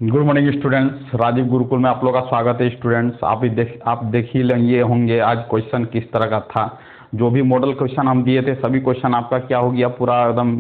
Good morning students, Rajiv Gurukul में आप लोग का स्वागत है। स्टूडेंट्स आप देख ही लेंगे होंगे आज क्वेश्चन किस तरह का था। जो भी मॉडल क्वेश्चन हम दिए थे सभी क्वेश्चन आपका क्या हो गया, पूरा एकदम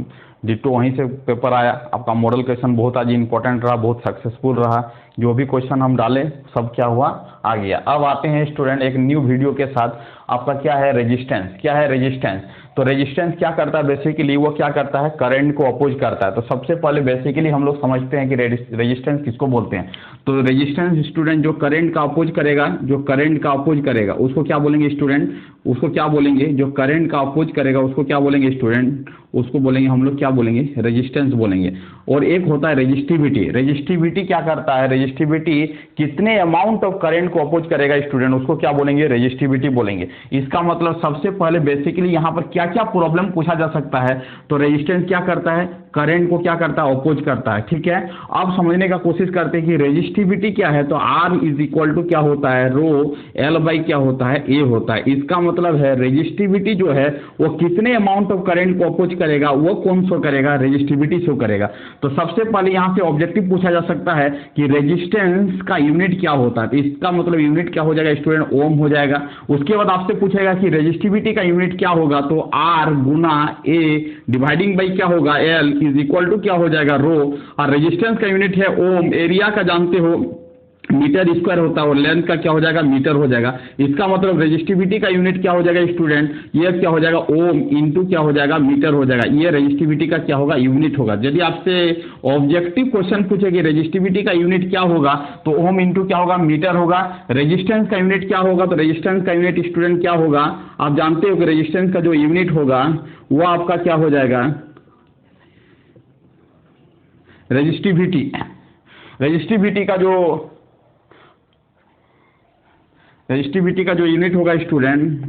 डिट्टो वहीं से पेपर आया। आपका मॉडल क्वेश्चन बहुत आज इंपॉर्टेंट रहा, बहुत सक्सेसफुल रहा। जो भी क्वेश्चन हम डाले सब क्या हुआ, आ गया। अब आते हैं स्टूडेंट एक न्यू वीडियो के साथ। आपका क्या है, रेजिस्टेंस। क्या है रेजिस्टेंस? तो रेजिस्टेंस क्या करता है बेसिकली, वो क्या करता है, करंट को अपोज करता है। तो सबसे पहले बेसिकली हम लोग समझते हैं कि रेजिस्टेंस किसको बोलते हैं। तो रेजिस्टेंस स्टूडेंट जो करंट का अपोज करेगा, जो करंट का अपोज करेगा उसको क्या बोलेंगे स्टूडेंट, उसको क्या बोलेंगे, जो करंट का अपोज करेगा उसको क्या बोलेंगे स्टूडेंट, उसको बोलेंगे हम लोग क्या बोलेंगे, रेजिस्टेंस बोलेंगे। और एक होता है रेजिस्टिविटी। रेजिस्टिविटी क्या करता है, रेजिस्टिविटी कितने अमाउंट ऑफ करंट को अपोज करेगा स्टूडेंट, उसको क्या बोलेंगे, रेजिस्टिविटी बोलेंगे। इसका मतलब सबसे पहले बेसिकली यहाँ पर क्या क्या प्रॉब्लम पूछा जा सकता है। तो रेजिस्टेंस क्या करता है, करंट को क्या करता है, अपोज करता है। ठीक है, अब समझने का कोशिश करते हैं कि रेजिस्टिविटी क्या है। तो R इज इक्वल टू क्या होता है, रो L बाई क्या होता है, A होता है। इसका मतलब है रेजिस्टिविटी जो है वो कितने अमाउंट ऑफ करंट को अपोज करेगा, वो कौन शो करेगा, रेजिस्टिविटी शो करेगा। तो सबसे पहले यहाँ से ऑब्जेक्टिव पूछा जा सकता है कि रेजिस्टेंस का यूनिट क्या होता है। तो इसका मतलब यूनिट क्या हो जाएगा स्टूडेंट, ओम हो जाएगा। उसके बाद आपसे पूछेगा कि रेजिस्टिविटी का यूनिट क्या होगा, तो R गुना A डिवाइडिंग बाई क्या होगा, L इज इक्वल टू क्या हो जाएगा, रो। और रेजिस्टेंस का यूनिट है ओम, एरिया का जानते हो मीटर स्क्वायर होता है, और लेंथ का क्या हो जाएगा, मीटर हो जाएगा। इसका मतलब रेजिस्टिविटी का यूनिट क्या हो जाएगा स्टूडेंट, ये क्या हो जाएगा, ओम इंटू क्या हो जाएगा, मीटर हो जाएगा। ये रेजिस्टिविटी का क्या होगा, यूनिट होगा। यदि आपसे ऑब्जेक्टिव क्वेश्चन पूछे कि रेजिस्टिविटी का यूनिट क्या होगा, तो ओम इंटू क्या होगा, मीटर होगा। रेजिस्टेंस का यूनिट क्या होगा, तो रेजिस्टेंस का यूनिट स्टूडेंट क्या होगा, आप जानते हो कि रेजिस्टेंस का जो यूनिट होगा वो आपका क्या हो जाएगा, रेजिस्टिविटी। रेजिस्टिविटी का जो यूनिट होगा स्टूडेंट,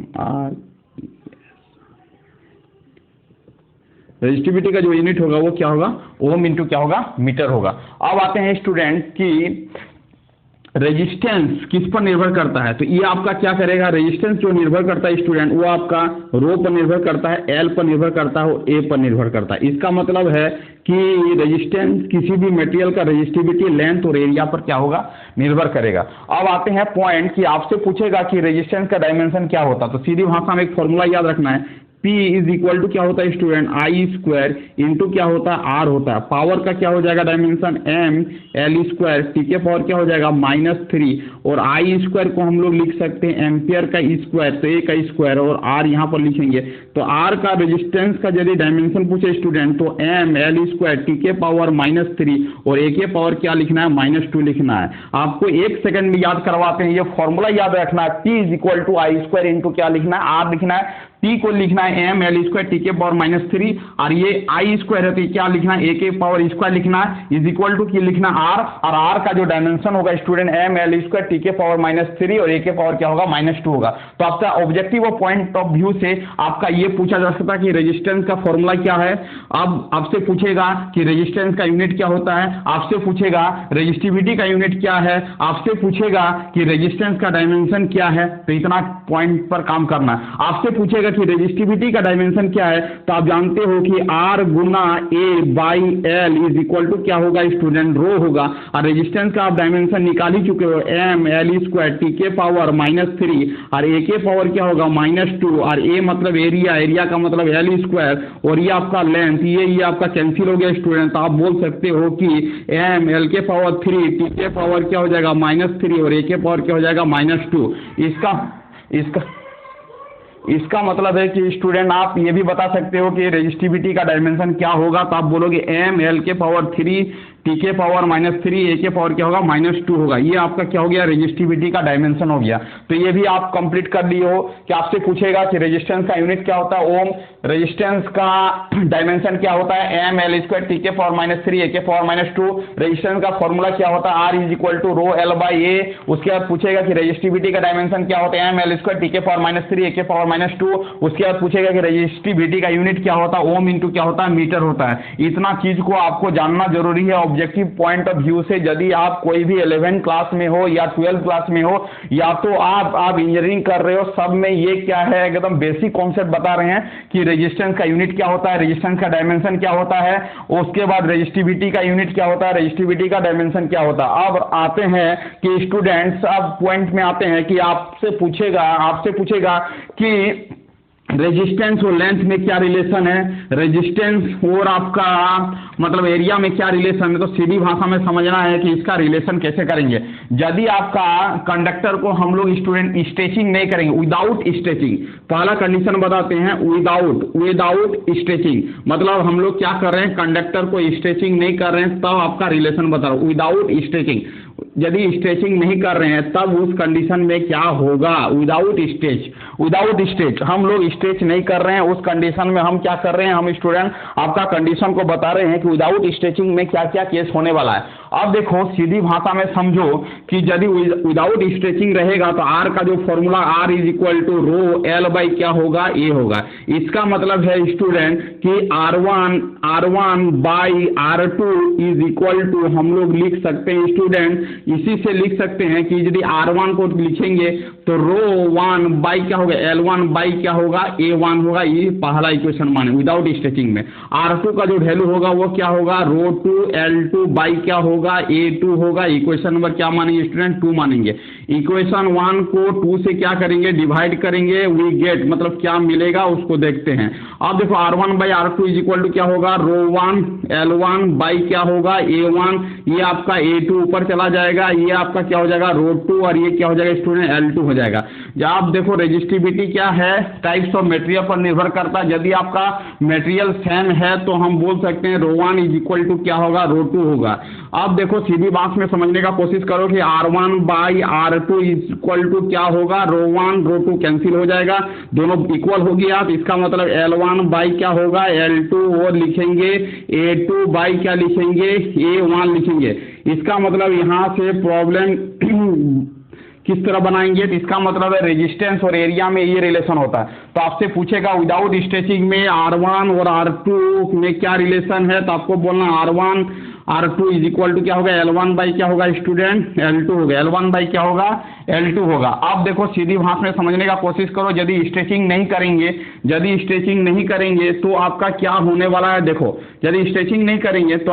रेजिस्टिविटी का जो यूनिट होगा वो क्या होगा, ओम इंटू क्या होगा, मीटर होगा। अब आते हैं स्टूडेंट कि रेजिस्टेंस किस पर निर्भर करता है। तो ये आपका क्या करेगा, रेजिस्टेंस जो निर्भर करता है स्टूडेंट वो आपका रो पर निर्भर करता है, एल पर निर्भर करता है और ए पर निर्भर करता है। इसका मतलब है कि रेजिस्टेंस किसी भी मटेरियल का रेजिस्टिविटी, लेंथ और एरिया पर क्या होगा, निर्भर करेगा। अब आते हैं पॉइंट कि आपसे पूछेगा कि रेजिस्टेंस का डायमेंशन क्या होता है। तो सीधी भाषा में एक फॉर्मूला याद रखना है, P इज इक्वल टू क्या होता है स्टूडेंट, आई स्क्वायर इंटू क्या होता है, आर होता है। पावर का क्या हो जाएगा dimension, M L square, T के पावर क्या हो जाएगा -3, और आई स्क्वायर को हम लोग लिख सकते हैं एम्पियर का स्क्वायर, तो ए का स्क्वायर, और आर यहाँ पर लिखेंगे। तो आर का रेजिस्टेंस का यदि डायमेंशन पूछे स्टूडेंट तो M L स्क्वायर टी के पावर -3 और ए के पावर क्या लिखना है, -2 लिखना है। आपको एक सेकंड में याद करवाते हैं, ये फॉर्मूला याद रखना है। P is equal to I square into क्या लिखना है, आर लिखना है। P को लिखना है M L स्क्वायर टी के पावर -3, और ये आई स्क्वायर है तो क्या लिखना है, ए के पावर स्क्वायर लिखना है, इज इक्वल टू की लिखना R, और R का जो डायमेंशन होगा student M L square T के पावर -3 और ए के पावर क्या होगा, -2 होगा। तो आपका ऑब्जेक्टिव और पॉइंट ऑफ व्यू से आपका ये पूछा जा सकता है कि रेजिस्टेंस का फॉर्मूला क्या है। अब आपसे पूछेगा कि रेजिस्टेंस का यूनिट क्या होता है, आपसे पूछेगा रेजिस्टिविटी का यूनिट क्या है, आपसे पूछेगा कि रेजिस्टेंस का डायमेंशन क्या है। तो इतना पॉइंट पर काम करना है। आपसे पूछेगा कि रेजिस्टिविटी का डायमेंशन क्या है, तो आप जानते हो कि R गुना A by L is equal to क्या होगा स्टूडेंट, रो होगा। और रेजिस्टेंस का आप डायमेंशन निकाल ही चुके हो, M L स्क्वायर टी के पावर -3 और A के पावर क्या होगा, -2, और A मतलब एरिया, एरिया का मतलब L स्क्वायर, और ये आपका लेंथ, ये आपका कैंसिल हो गया स्टूडेंट। तो आप बोल सकते हो कि M L के पावर 3 टी के पावर क्या हो जाएगा, -3 और A के पावर क्या हो जाएगा, -2। इसका मतलब है कि स्टूडेंट आप ये भी बता सकते हो कि रेजिस्टिविटी का डायमेंशन क्या होगा। तो आप बोलोगे M L के पावर 3 टी के पावर -3 ए के पावर क्या होगा, -2 होगा। ये आपका क्या हो गया, रेजिस्टिविटी का डायमेंशन हो गया। तो ये भी आप कंप्लीट कर लिए हो कि आपसे पूछेगा कि रेजिस्टेंस का यूनिट क्या होता है, ओम। रेजिस्टेंस का डायमेंशन क्या होता है, M L स्क्वायर टी के पावर -3 ए के पावर -2। रेजिस्टेंस का फॉर्मूला क्या होता है, R is equal to rho L by A। उसके बाद पूछेगा कि रेजिस्टिविटी का डायमेंशन क्या होता है, M L स्क्वायर टी के पावर -3 ए के पावर -2। उसके बाद पूछेगा कि रेजिस्टिविटी का यूनिट क्या होता है, ओम इंटू क्या होता है, मीटर होता है। इतना चीज को आपको जानना जरूरी है। ऑब्जेक्टिव पॉइंट ऑफ व्यू से यदि आप कोई भी 11 क्लास में हो या 12 क्लास में हो या तो आप इंजीनियरिंग कर रहे हो, सब में ये क्या है एकदम बेसिक कॉन्सेप्ट बता रहे हैं कि रेजिस्टेंस का यूनिट क्या होता है, रेजिस्टेंस का डायमेंशन क्या होता है, उसके बाद रेजिस्टिविटी का यूनिट क्या होता है, रेजिस्टिविटी का डायमेंशन क्या होता है। अब आते हैं कि स्टूडेंट्स, अब पॉइंट में आते हैं कि आपसे पूछेगा कि रेजिस्टेंस और लेंथ में क्या रिलेशन है, रेजिस्टेंस और आपका मतलब एरिया में क्या रिलेशन है। तो सीधी भाषा में समझना है कि इसका रिलेशन कैसे करेंगे। यदि आपका कंडक्टर को हम लोग स्टूडेंट स्ट्रेचिंग नहीं करेंगे, विदाउट स्ट्रेचिंग, पहला कंडीशन बताते हैं विदाउट स्ट्रेचिंग, मतलब हम लोग क्या कर रहे हैं, कंडक्टर को स्ट्रेचिंग नहीं कर रहे हैं, तब आपका रिलेशन बता रहा हूं। विदाउट स्ट्रेचिंग, यदि स्ट्रेचिंग नहीं कर रहे हैं तब उस कंडीशन में क्या होगा, विदाउट स्ट्रेच हम लोग स्ट्रेच नहीं कर रहे हैं, उस कंडीशन में हम क्या कर रहे हैं, हम स्टूडेंट आपका कंडीशन को बता रहे हैं कि विदाउट स्ट्रेचिंग में क्या क्या केस होने वाला है। अब देखो सीधी भाषा में समझो कि यदि विदाउट स्ट्रेचिंग रहेगा तो आर का जो formula R is equal to rho L by क्या होगा, ए होगा। इसका मतलब है स्टूडेंट कि R1 by R2 is equal to हम लोग लिख सकते हैं स्टूडेंट, इसी से लिख सकते हैं कि यदि R1 को लिखेंगे तो रो 1 बाई क्या होगा, L1 बाई क्या होगा, A1 होगा। ये पहला इक्वेशन माने विदाउट स्ट्रेचिंग में। R2 का जो वैल्यू होगा वो क्या होगा, रो 2 L2 बाई क्या होगा, A2 होगा। इक्वेशन नंबर क्या मानेंगे स्टूडेंट, 2 मानेंगे। इक्वेशन 1 को 2 से क्या करेंगे, डिवाइड करेंगे, वी गेट मतलब क्या मिलेगा उसको देखते हैं। अब देखो R1 by R2 is equal to क्या होगा, रो 1 L1 बाई क्या होगा, A1, ये आपका A2 ऊपर चला जाएगा, ये आपका क्या हो जाएगा, रो 2, और ये क्या हो जाएगा स्टूडेंट, L2 हो जाएगा। जब आप देखो रेजिस्टिविटी क्या है, टाइप्स ऑफ मटेरियल पर निर्भर करता है। यदि आपका मटेरियल सेम है तो हम बोल सकते हैं रो 1 इज इक्वल टू क्या होगा, रो 2 होगा। अब देखो सीधी बात में समझने का कोशिश करो कि R1 by R2 is equal to क्या होगा, रो 1 रो 2 कैंसिल हो जाएगा, दोनों इक्वल हो गया। तो इसका मतलब L1 बाई क्या होगा, L2 वो लिखेंगे, A2 बाई क्या लिखेंगे, A1 लिखेंगे। इसका मतलब यहाँ से प्रॉब्लम किस तरह बनाएंगे, तो इसका मतलब है रेजिस्टेंस और एरिया में ये रिलेशन होता है। तो आपसे पूछेगा विदाउट स्ट्रेचिंग में R1 और R2 में क्या रिलेशन है, तो आपको बोलना R1 R2 is equal to क्या होगा, L1 बाई क्या होगा स्टूडेंट, L2 होगा। L1 बाई क्या होगा, L2 होगा। अब देखो सीधी भाषा में समझने का कोशिश करो, यदि स्ट्रेचिंग नहीं करेंगे तो आपका क्या होने वाला है। देखो यदि स्ट्रेचिंग नहीं करेंगे तो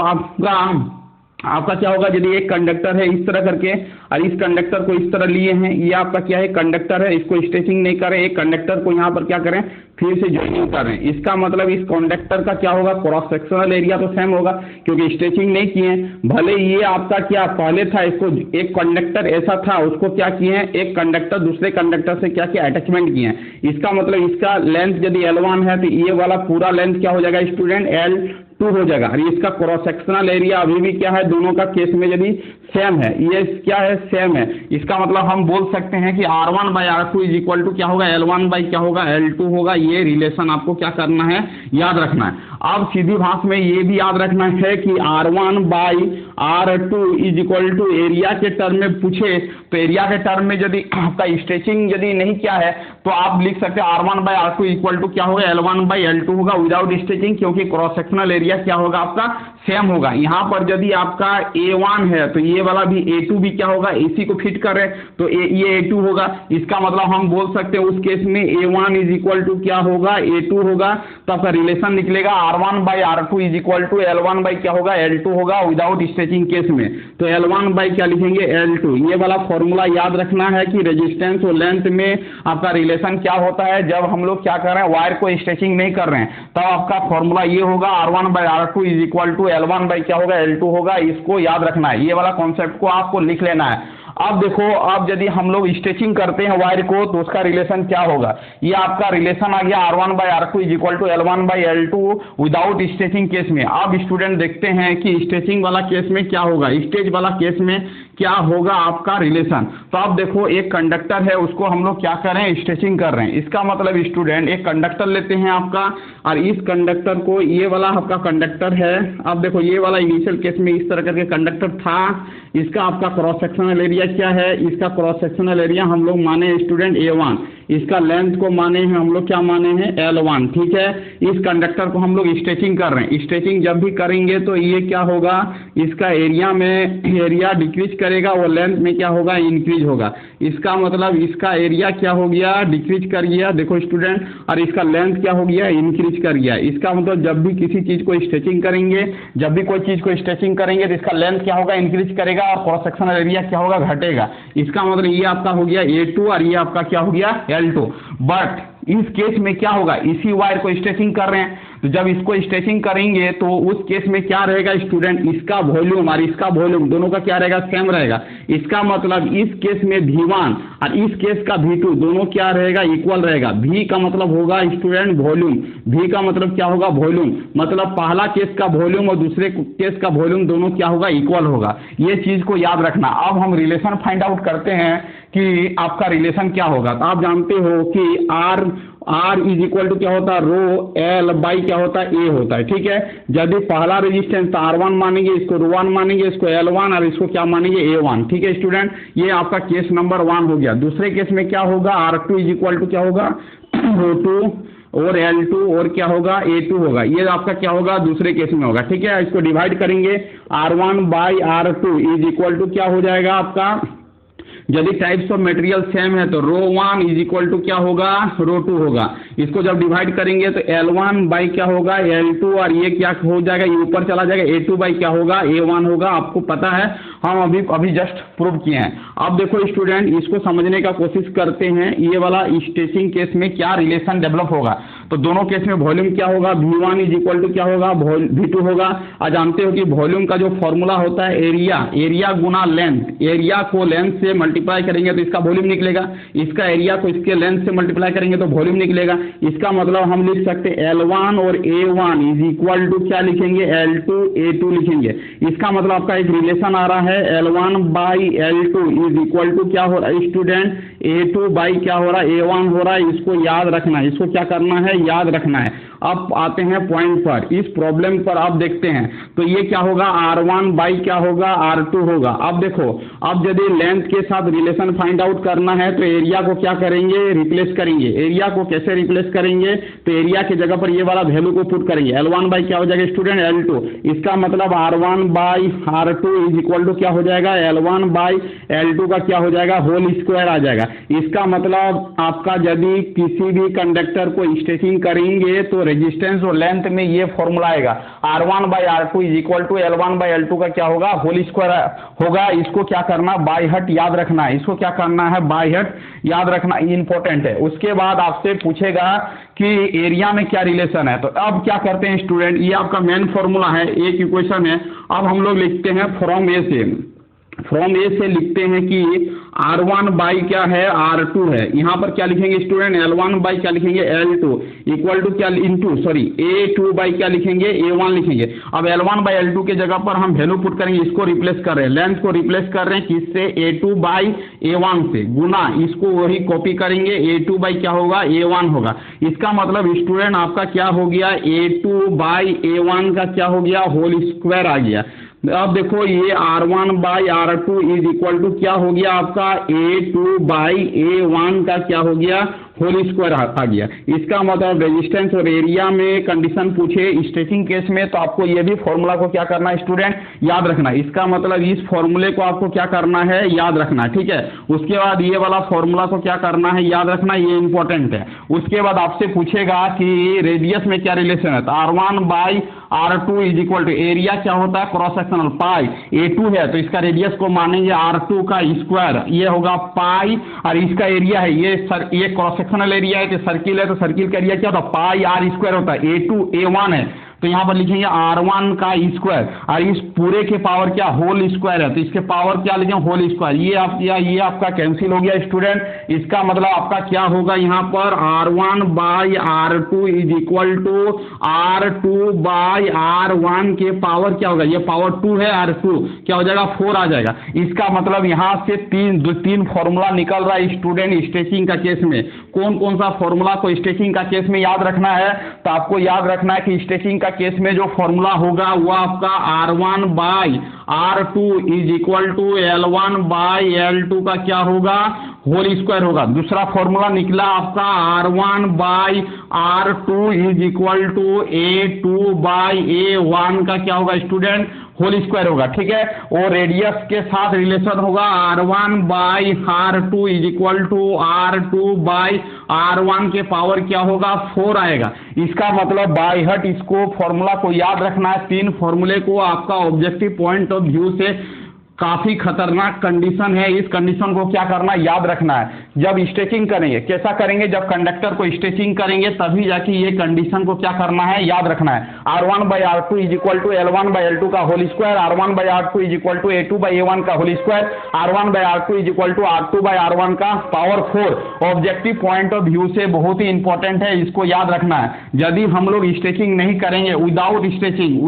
आपका क्या होगा, यदि एक कंडक्टर है इस तरह करके और इस कंडक्टर को इस तरह लिए हैं, ये आपका क्या है, कंडक्टर है, इसको स्ट्रेचिंग नहीं करें, एक कंडक्टर को यहाँ पर क्या करें, फिर से ज्वाइनिंग करें। इसका मतलब इस कंडक्टर का क्या होगा, क्रॉस सेक्शनल एरिया तो सेम होगा क्योंकि स्ट्रेचिंग नहीं किए। भले ये आपका क्या पहले था, इसको एक कंडक्टर ऐसा था, उसको क्या किए हैं, एक कंडक्टर दूसरे कंडक्टर से क्या किया, अटैचमेंट किए हैं। इसका मतलब इसका लेंथ यदि L1 है तो ये वाला पूरा लेंथ क्या हो जाएगा स्टूडेंट, L2 हो जाएगा। और इसका क्रॉस सेक्शनल एरिया अभी भी क्या है, दोनों का केस में यदि सेम है, ये क्या है, सेम है। इसका मतलब हम बोल सकते हैं कि R1 by R2 is equal to क्या होगा, L1 बाई क्या होगा, L2 होगा। ये रिलेशन आपको क्या करना है, याद रखना है। अब सीधी भाषा में ये भी याद रखना है कि R1 by R2 is equal to area के टर्म में पूछे तो एरिया के टर्म में यदि आपका स्ट्रेचिंग यदि नहीं किया है तो आप लिख सकते हैं R1 by R2 equal to क्या होगा, L1 बाई L2 होगा विदाउट स्ट्रेचिंग, क्योंकि क्रॉस सेक्शनल एरिया क्या होगा आपका सेम होगा। यहाँ पर यदि आपका A1 है तो ये वाला भी A2 भी क्या होगा, इसी को फिट कर रहे तो ये A2 होगा। इसका मतलब हम बोल सकते हैं उस केस में A1 इज इक्वल टू क्या होगा, A2 होगा। तो आपका रिलेशन निकलेगा R1 by R2 is equal to L1 by क्या होगा, L2 होगा विदाउट स्ट्रेचिंग केस में। तो L1 बाई क्या लिखेंगे, L2। ये वाला फॉर्मूला याद रखना है कि रेजिस्टेंस और लेंथ में आपका रिलेशन क्या होता है। जब हम लोग क्या कर रहे हैं, वायर को स्ट्रेचिंग नहीं कर रहे हैं, तब आपका फॉर्मूला ये होगा, R1 by R2 is equal to L1 by क्या होगा, L2 होगा। इसको याद रखना है, ये वाला कॉन्सेप्ट को आपको लिख लेना है। अब देखो, अब यदि हम लोग स्ट्रेचिंग करते हैं वायर को तो उसका रिलेशन क्या होगा, ये आपका रिलेशन आ गया R1 by R2 is equal to L1 by L2 without stretching case में। अब स्टूडेंट देखते हैं कि स्ट्रेचिंग वाला केस में क्या होगा। स्ट्रेच वाला केस में क्या होगा आपका रिलेशन। तो आप देखो एक कंडक्टर है, उसको हम लोग क्या कर रहे हैं, स्ट्रेचिंग कर रहे हैं। इसका मतलब स्टूडेंट एक कंडक्टर लेते हैं आपका, और इस कंडक्टर को, ये वाला आपका कंडक्टर है, अब देखो ये वाला इनिशियल केस में इस तरह करके कंडक्टर था, इसका आपका क्रॉस सेक्शनल एरिया क्या है, इसका क्रॉस सेक्शनल एरिया हम लोग माने स्टूडेंट A1, इसका लेंथ को माने हैं हम लोग क्या माने हैं L1, ठीक है। इस कंडक्टर को हम लोग स्ट्रेचिंग कर रहे हैं। स्ट्रेचिंग जब भी करेंगे तो ये क्या होगा, इसका एरिया में एरिया डिक्रीज करेगा, वो लेंथ में क्या होगा, इंक्रीज होगा। इसका मतलब इसका एरिया क्या हो गया, डिक्रीज कर गया, देखो स्टूडेंट, और इसका लेंथ क्या हो गया, इंक्रीज कर गया। इसका मतलब जब भी किसी चीज को स्ट्रेचिंग करेंगे, जब भी कोई चीज को स्ट्रेचिंग करेंगे तो इसका लेंथ क्या होगा, इंक्रीज करेगा, और क्रॉस सेक्शनल एरिया क्या होगा, घटेगा। इसका मतलब ये आपका हो गया A2 और ये आपका क्या हो गया L2। बट इस केस में क्या होगा, इसी वायर को स्ट्रेचिंग कर रहे हैं, तो जब इसको स्ट्रेचिंग करेंगे तो उस केस में क्या रहेगा स्टूडेंट, इसका वॉल्यूम और इसका वॉल्यूम दोनों का क्या रहेगा, सेम रहेगा। इसका मतलब इस केस में V1 और इस केस का V2 दोनों क्या रहेगा, इक्वल रहेगा। V का मतलब होगा स्टूडेंट वॉल्यूम, V का मतलब क्या होगा, वॉल्यूम, मतलब पहला केस का वॉल्यूम और दूसरे केस का वॉल्यूम दोनों क्या होगा, इक्वल होगा। ये चीज को याद रखना। अब हम रिलेशन फाइंड आउट करते हैं कि आपका रिलेशन क्या होगा। तो आप जानते हो कि R इज इक्वल टू क्या होता है, रो L बाई क्या होता है, A होता है, ठीक है। यदि पहला रेजिस्टेंस R1 मानेंगे, इसको रो1 मानेंगे, इसको L1 और इसको क्या मानेंगे, A1, ठीक है स्टूडेंट। ये आपका केस नंबर 1 हो गया। दूसरे केस में क्या होगा, R2 इज इक्वल टू क्या होगा, रो2 और L2 और क्या होगा, A2 होगा। ये आपका क्या होगा, दूसरे केस में होगा, ठीक है। इसको डिवाइड करेंगे, R1 by R2 is equal to क्या हो जाएगा आपका, यदि टाइप्स ऑफ मटेरियल सेम है तो रो1 इज इक्वल टू क्या होगा, रो2 होगा। इसको जब डिवाइड करेंगे तो L1 बाई क्या होगा, L2, और ये क्या हो जाएगा, ये ऊपर चला जाएगा, A2 बाई क्या होगा, A1 होगा। आपको पता है, हम अभी जस्ट प्रूव किए हैं। अब देखो स्टूडेंट, इसको समझने का कोशिश करते हैं, ये वाला स्ट्रेचिंग केस में क्या रिलेशन डेवलप होगा। तो दोनों केस में वॉल्यूम क्या होगा, V1 इज इक्वल टू क्या होगा, V2 होगा। और जानते हो कि वॉल्यूम का जो फॉर्मूला होता है एरिया गुना लेंथ, एरिया को लेंथ से मल्टीप्लाई करेंगे तो इसका वॉल्यूम निकलेगा, इसका एरिया को इसके लेंथ से मल्टीप्लाई करेंगे तो वॉल्यूम निकलेगा। इसका मतलब हम लिख सकते हैं L1 और A1 इज इक्वल टू क्या लिखेंगे, L2 A2 लिखेंगे। इसका मतलब आपका एक रिलेशन आ रहा है, L1 by L2 is equal to क्या हो रहा है स्टूडेंट, A2 बाई क्या हो रहा है, A1 हो रहा है। इसको याद रखना है, इसको क्या करना है, याद रखना है। अब आते हैं पॉइंट पर, इस प्रॉब्लम पर आप देखते हैं तो ये क्या होगा, R1 बाई क्या होगा, R2 होगा। अब देखो, अब यदि लेंथ के साथ रिलेशन फाइंड आउट करना है तो एरिया को क्या करेंगे, रिप्लेस करेंगे। एरिया को कैसे रिप्लेस करेंगे, तो एरिया की जगह पर ये वाला वैल्यू को पुट करेंगे। L1 बाई क्या हो जाएगा स्टूडेंट, L2। इसका मतलब R1 by R2 is equal to क्या हो जाएगा, L1 बाई L2 का क्या हो जाएगा, होल स्क्वायर आ जाएगा। इसका मतलब आपका यदि किसी भी कंडक्टर को स्ट्रेचिंग करेंगे तो रेजिस्टेंस और लेंथ में ये फॉर्मूला आएगा, R1 by R2 is equal to L1 by L2 का क्या होगा, होल स्क्वायर होगा। इसको क्या करना, बाय हर्ट याद रखना है। इसको क्या करना है, बाय हर्ट याद रखना इंपॉर्टेंट है। उसके बाद आपसे पूछेगा कि एरिया में क्या रिलेशन है। तो अब क्या करते हैं स्टूडेंट, ये आपका मेन फॉर्मूला है, एक इक्वेशन है। अब हम लोग लिखते हैं फ्रॉम ए से लिखते हैं कि R1 बाई क्या है, R2 है। यहाँ पर क्या लिखेंगे स्टूडेंट, L1 बाई क्या लिखेंगे, L2 इक्वल टू क्या A2 बाई क्या लिखेंगे, A1 लिखेंगे। अब L1 बाई L2 के जगह पर हम वैल्यू पुट करेंगे, इसको रिप्लेस कर रहे हैं, लेंथ को रिप्लेस कर रहे हैं किससे, A2 बाई A1 से, गुना इसको वही कॉपी करेंगे, A2 बाई क्या होगा, A1 होगा। इसका मतलब स्टूडेंट आपका क्या हो गया, A2 बाई A1 का क्या हो गया, होल स्क्वायर आ गया। अब देखो ये R1 by R2 is equal to क्या हो गया आपका, A2 बाई A1 का क्या हो गया, होल स्क्वायर आ गया। इसका मतलब रेजिस्टेंस और एरिया में कंडीशन पूछे स्ट्रेचिंग केस में तो आपको ये भी फॉर्मूला को क्या करना है स्टूडेंट, याद रखना। इसका मतलब इस फॉर्मूले को आपको क्या करना है, याद रखना, ठीक है। उसके बाद ये वाला फॉर्मूला को क्या करना है, याद रखना, ये इंपॉर्टेंट है। उसके बाद आपसे पूछेगा कि रेडियस में क्या रिलेशन है, तो R1 by R2 is equal to area क्या होता है, क्रॉस सेक्शनल पाई, A2 है तो इसका रेडियस को मानेंगे R2 का स्क्वायर, ये होगा पाई, और इसका एरिया है ये क्रॉस सेक्शनल एरिया है, तो सर्किल है तो सर्किल का एरिया क्या होता है, पाई R स्क्वायर होता है। A2 A1 है तो यहाँ पर लिखेंगे R1 का स्क्वायर, और इस पूरे के पावर क्या होल स्क्वायर है, तो इसके पावर क्या लिखेंगे होल स्क्वायर। ये आपका कैंसिल हो गया स्टूडेंट। इसका मतलब आपका क्या होगा यहाँ पर R1 by R2 is equal to R2 by R1 के पावर क्या होगा, ये पावर 2 है, R2 क्या हो जाएगा 4 आ जाएगा। इसका मतलब यहाँ से तीन फॉर्मूला निकल रहा है स्टूडेंट स्ट्रेचिंग का केस में। कौन कौन सा फॉर्मूला को स्ट्रेचिंग का केस में याद रखना है, तो आपको याद रखना है कि स्ट्रेचिंग का केस में जो फॉर्मूला होगा वो आपका R1 by R2 is equal to L1 by L2 का क्या होगा होल स्क्वायर होगा। दूसरा फॉर्मूला निकला आपका R1 by R2 is equal to A2 by A1 का क्या होगा स्टूडेंट होल स्क्वायर होगा, ठीक है। और रेडियस के साथ रिलेशन होगा R1 by R2 is equal to R2 by R1 के पावर क्या होगा 4 आएगा। इसका मतलब बाय हार्ट इसको फॉर्मूला को याद रखना है। तीन फॉर्मूले को आपका ऑब्जेक्टिव पॉइंट ऑफ व्यू से काफी खतरनाक कंडीशन है, इस कंडीशन को क्या करना याद रखना है। जब स्ट्रेचिंग करेंगे कैसा करेंगे, जब कंडक्टर को स्ट्रेचिंग करेंगे तभी जाके ये कंडीशन को क्या करना है याद रखना है। R1 by R2 is equal to L1 by L2 का whole square, R1 by R2 is equal to A2 by A1 का whole square, R1 by R2 is equal to R2 by R1 का power 4। Objective point of view से बहुत ही important है, इसको याद रखना है। यदि हम लोग स्ट्रेचिंग नहीं करेंगे विदाउट स्ट्रेचिंग,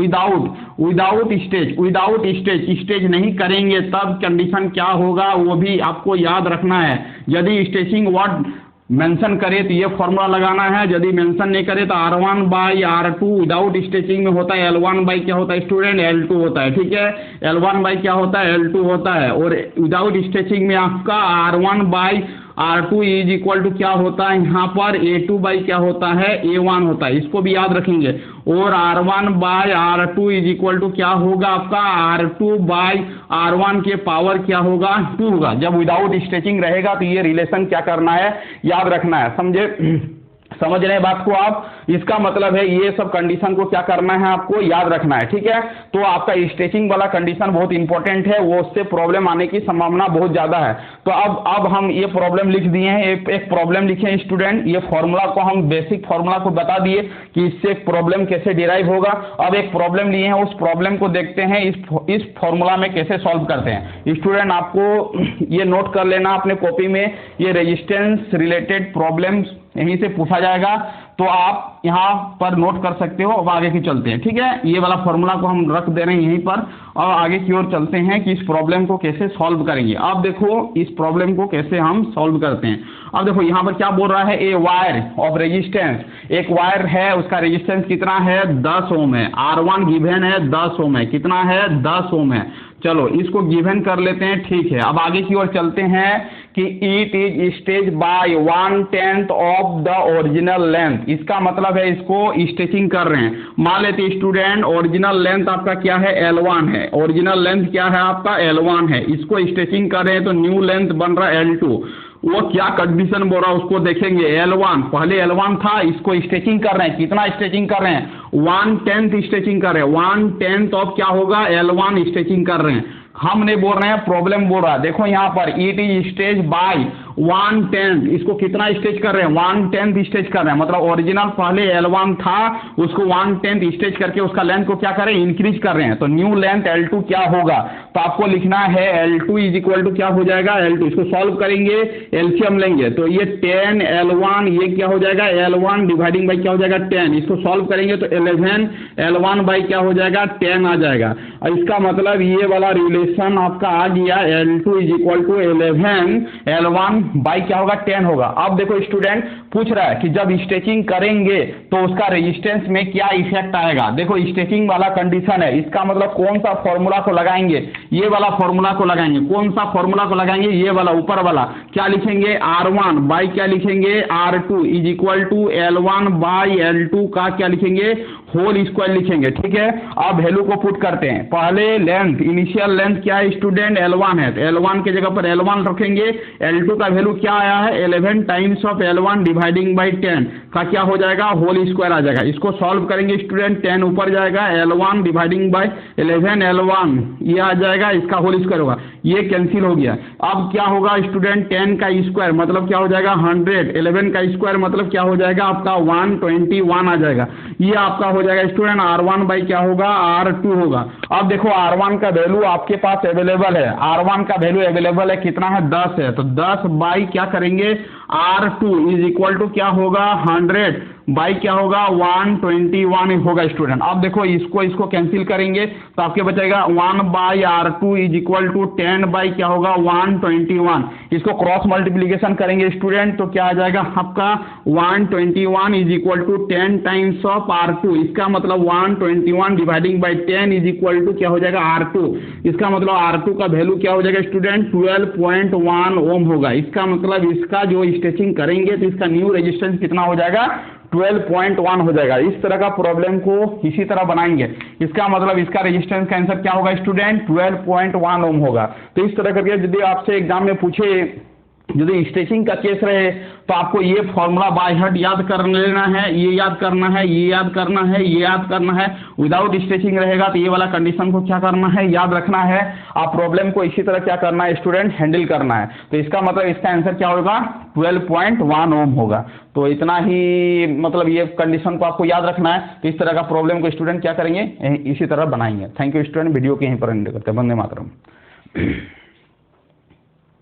विदाउट स्टेज नहीं करेंगे तब कंडीशन क्या होगा वो भी आपको याद रखना है। यदि स्ट्रेचिंग वर्ड मेंशन करे तो ये फॉर्मूला लगाना है, यदि मेंशन नहीं करे तो R1 by R2 without stretching में होता है L1 बाई क्या होता है स्टूडेंट L2 होता है, ठीक है। L1 बाई क्या होता है L2 होता है, और विदाउट स्ट्रेचिंग में आपका R1 by R2 is equal to क्या होता है यहाँ पर A2 बाई क्या होता है A1 होता है, इसको भी याद रखेंगे। और R1 by R2 is equal to क्या होगा आपका R2 बाई R1 के पावर क्या होगा 2 होगा। जब विदाउट स्ट्रेचिंग रहेगा तो ये रिलेशन क्या करना है याद रखना है, समझे। समझ रहे हैं बात को आप, इसका मतलब है ये सब कंडीशन को क्या करना है आपको याद रखना है, ठीक है। तो आपका स्ट्रेचिंग वाला कंडीशन बहुत इंपॉर्टेंट है, वो उससे प्रॉब्लम आने की संभावना बहुत ज्यादा है। तो अब हम ये प्रॉब्लम लिख दिए हैं, एक प्रॉब्लम लिखे हैं स्टूडेंट। ये फॉर्मूला को हम बेसिक फॉर्मूला को बता दिए कि इससे प्रॉब्लम कैसे डिराइव होगा। अब एक प्रॉब्लम लिए हैं, उस प्रॉब्लम को देखते हैं इस फॉर्मूला में कैसे सॉल्व करते हैं। स्टूडेंट आपको ये नोट कर लेना अपने कॉपी में, ये रेजिस्टेंस रिलेटेड प्रॉब्लम यहीं से पूछा जाएगा, तो आप यहाँ पर नोट कर सकते हो। अब आगे की चलते हैं, ठीक है। ये वाला फॉर्मूला को हम रख दे रहे हैं यहीं पर, और आगे की ओर चलते हैं कि इस प्रॉब्लम को कैसे सॉल्व करेंगे। अब देखो इस प्रॉब्लम को कैसे हम सॉल्व करते हैं। अब देखो यहाँ पर क्या बोल रहा है, ए वायर ऑफ रेजिस्टेंस, एक वायर है उसका रेजिस्टेंस कितना है 10 ओम है। R1 गिवन है 10 ओम है, कितना है 10 ओम है। चलो इसको गिवन कर लेते हैं, ठीक है। अब आगे की ओर चलते हैं कि it is stage by 1/10 of the original length. इसका मतलब है इसको स्ट्रेचिंग कर रहे हैं। मान लेते स्टूडेंट ओरिजिनल लेंथ आपका क्या है L1 है, ओरिजिनल लेंथ क्या है आपका L1 है, इसको स्ट्रेचिंग कर रहे हैं तो न्यू लेंथ बन रहा है L2। वो क्या कंडीशन बोल रहा है उसको देखेंगे। L1 पहले L1 था, इसको स्ट्रेचिंग कर रहे हैं, कितना स्ट्रेचिंग कर रहे हैं 1/10 स्ट्रेचिंग कर रहे हैं। 1/10 ऑफ क्या होगा L1 स्ट्रेचिंग कर रहे हैं। हम नहीं बोल रहे हैं, प्रॉब्लम बोल रहा है। देखो यहाँ पर इट इज स्टेज बाय 1/10, इसको कितना स्टेज कर रहे हैं 1/10 स्टेज कर रहे हैं। मतलब ओरिजिनल पहले L1 था, उसको 1/10 स्टेज करके उसका लेंथ को क्या करें इंक्रीज कर रहे हैं। तो न्यू लेंथ L2 क्या होगा, तो आपको लिखना है L2 इज इक्वल टू क्या हो जाएगा L2। इसको सॉल्व करेंगे, एलसीएम लेंगे तो ये 10 L1 ये क्या हो जाएगा L1 डिवाइडिंग बाई क्या हो जाएगा 10। इसको सॉल्व करेंगे तो 11 L1 बाई क्या हो जाएगा 10 आ जाएगा। और इसका मतलब ये वाला रिलेशन आपका आ गया L2 is equal to 11 L1 by क्या होगा 10 होगा। अब देखो स्टूडेंट पूछ रहा है कि जब स्ट्रेचिंग करेंगे तो उसका रेजिस्टेंस में क्या इफेक्ट आएगा। देखो स्ट्रेचिंग वाला कंडीशन है, इसका मतलब कौन सा फॉर्मूला को लगाएंगे, ये वाला फॉर्मूला को लगाएंगे। कौन सा फॉर्मूला को लगाएंगे, ये वाला ऊपर वाला। क्या लिखेंगे R1 बाई क्या लिखेंगे R2 is equal to L1 by L2 का क्या लिखेंगे होल स्क्वायर लिखेंगे, ठीक है। अब वैल्यू को पुट करते हैं। पहले लेंथ इनिशियल लेंथ क्या है स्टूडेंट L1 है, तो L1 के जगह पर L1 रखेंगे। L2 का वैल्यू क्या आया है 11 times of L1 dividing by 10 का क्या हो जाएगा होल स्क्वायर आ जाएगा। इसको सॉल्व करेंगे स्टूडेंट, 10 ऊपर जाएगा, L1 डिवाइडिंग बाई 11 L1 ये आ जाएगा, इसका होल स्क्वायर होगा। ये कैंसिल हो गया। अब क्या होगा स्टूडेंट, 10 का स्क्वायर मतलब क्या हो जाएगा 100, 11 का स्क्वायर मतलब क्या हो जाएगा आपका 121 आ जाएगा। ये आपका हो जाएगा स्टूडेंट R1 बाई क्या होगा R2 होगा। अब देखो R1 का वैल्यू आपके पास अवेलेबल है, R1 का वैल्यू अवेलेबल है कितना है 10 है, तो 10 बाई क्या करेंगे R2 इज इक्वल टू क्या होगा 100 बाई क्या होगा 121 होगा स्टूडेंट। अब देखो इसको कैंसिल करेंगे तो आपके बचेगा 1 by R2 is equal to 10 by क्या होगा 121। इसको क्रॉस मल्टीप्लीकेशन करेंगे स्टूडेंट तो क्या आ जाएगा आपका 121 is equal to 10 times of R2। इसका मतलब 121 dividing by 10 is equal to क्या हो जाएगा R2। इसका मतलब R2 का वैल्यू क्या हो जाएगा स्टूडेंट 12.1 ओम होगा। इसका मतलब इसका जो स्ट्रेचिंग करेंगे तो इसका न्यू रेजिस्टेंस कितना हो जाएगा 12.1 हो जाएगा। इस तरह का प्रॉब्लम को इसी तरह बनाएंगे। इसका मतलब इसका रेजिस्टेंस का आंसर क्या होगा स्टूडेंट 12.1 ओम होगा। तो इस तरह करके यदि आपसे एग्जाम में पूछे यदि स्ट्रेचिंग का केस रहे तो आपको ये फॉर्मूला बाय हार्ट याद कर लेना है, ये याद करना है, ये याद करना है, ये याद करना है। विदाउट स्ट्रेचिंग रहेगा तो ये वाला कंडीशन को क्या करना है याद रखना है। आप प्रॉब्लम को इसी तरह क्या करना है स्टूडेंट हैंडल करना है। तो इसका मतलब इसका आंसर क्या होगा 12.1 ओम होगा। तो इतना ही मतलब ये कंडीशन को आपको याद रखना है। तो इस तरह का प्रॉब्लम को स्टूडेंट क्या करेंगे इसी तरह बनाएंगे। थैंक यू स्टूडेंट, वीडियो के यहीं पर एंड करते हैं। वंदे मातरम।